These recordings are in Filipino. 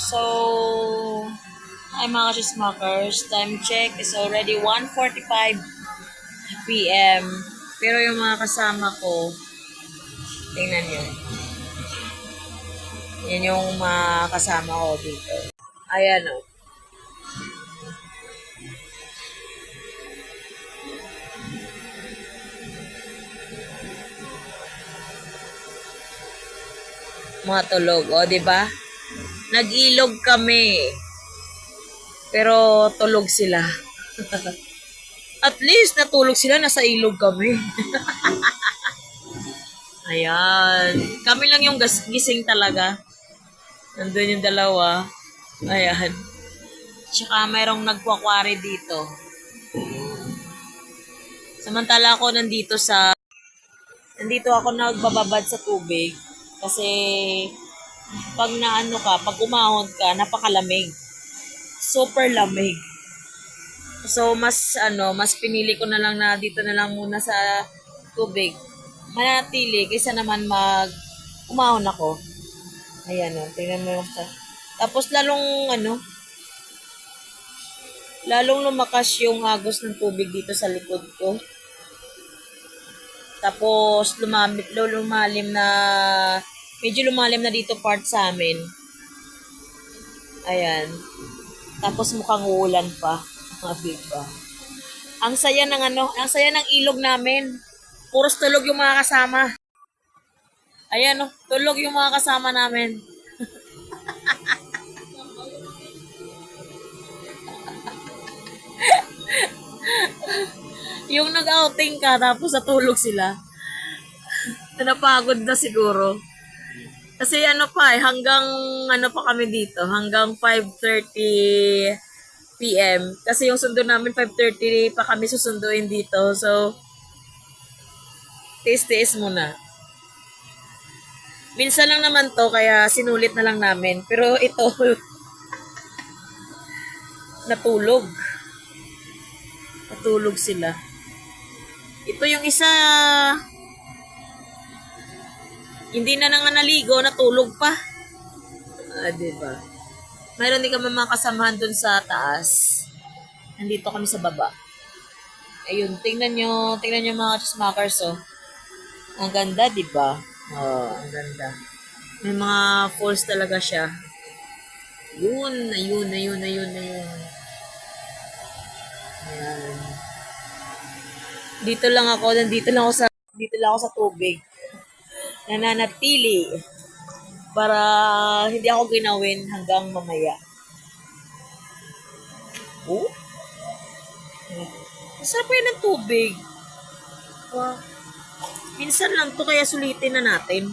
So, hi mga kasismakers. Time check is already 1:45 p.m. Pero yung mga kasama ko, tingnan nyo. Yan yung mga kasama ko dito. Ayan o. Mga tulog. O, diba? Nag-ilog kami. Pero tulog sila. At least natulog sila, nasa ilog kami. Ayan. Kami lang yung gising talaga. Nandun yung dalawa. Ayan. Tsaka mayroong nagwakwari dito. Samantala ako nandito ako nagbababad sa tubig. Kasi pag naano ka, pag umahon ka, napakalamig. Super lamig. So mas pinili ko na lang na dito na lang muna sa tubig. Manatili kaysa naman umahon ako. Ayan o, tingnan mo yung tapos lalong lumakas yung agos ng tubig dito sa likod ko. Tapos medyo lumalim na dito part sa amin. Ayan. Tapos mukhang uulan pa. Diba? Ang saya ng ilog namin. Puros tulog yung mga kasama. Ayan tulog yung mga kasama namin. Yung nag-outing ka, tapos natulog sila. Napagod na siguro. Kasi hanggang pa kami dito, hanggang 5:30 p.m. Kasi yung sundo namin 5:30 pa kami susunduin dito. So, tiis-tiis muna. Minsan lang naman to, kaya sinulit na lang namin. Pero ito, natulog. Natulog sila. Ito yung isa, hindi na naligo, natulog pa. Diba? Mayroon din kami mga kasamahan dun sa taas. Nandito kami sa baba. Ayun, tingnan nyo mga chismakers, oh. Ang ganda, diba? Oh, ang ganda. May mga falls talaga siya. Ayun. Ayan. Dito lang ako sa tubig. Nananatili para hindi ako ginawin hanggang mamaya. Oh? Masarap yan ng tubig. Minsan lang to, kaya sulitin na natin.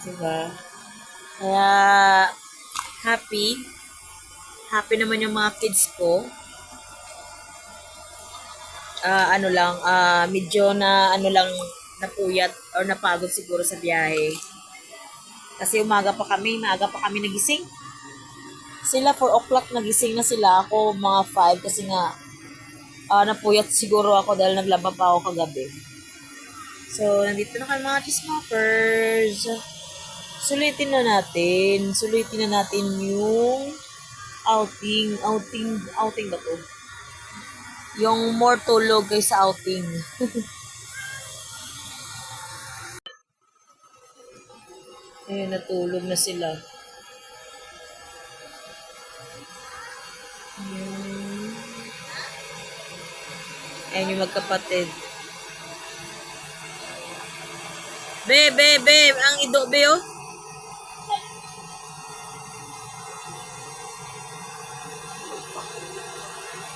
Diba? Kaya happy naman yung mga kids ko. Medyo napuyat or napagod siguro sa biyahe. Kasi maaga pa kami nagising. Sila 4 o'clock nagising na sila, ako mga 5 kasi nga napuyat siguro ako dahil naglaba pa ako kagabi. So, nandito na kayo mga chismakers. Sulitin na natin yung outing ba to? Yung more tulog kaysa outing. Ayun, natulog na sila. Ayun yung magkapatid. Babe, ang ido, be, oh.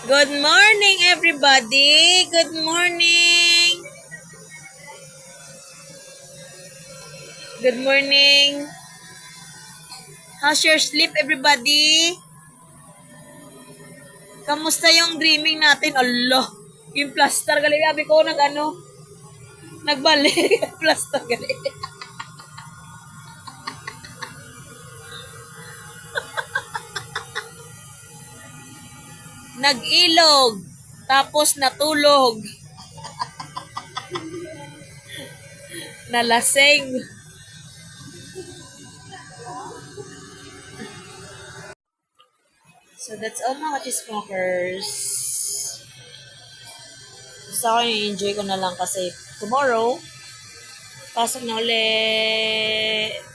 Good morning, everybody. Good morning. Good morning. How's your sleep, everybody? Kamusta yung dreaming natin? Allah, yung plaster gali. Sabi ko, nagbalik. Plaster gali. Nag-ilog. Tapos natulog. Nalasing. So that's all mga chismokers. Gusto ko i-enjoy ko na lang kasi tomorrow, pasok na ulit.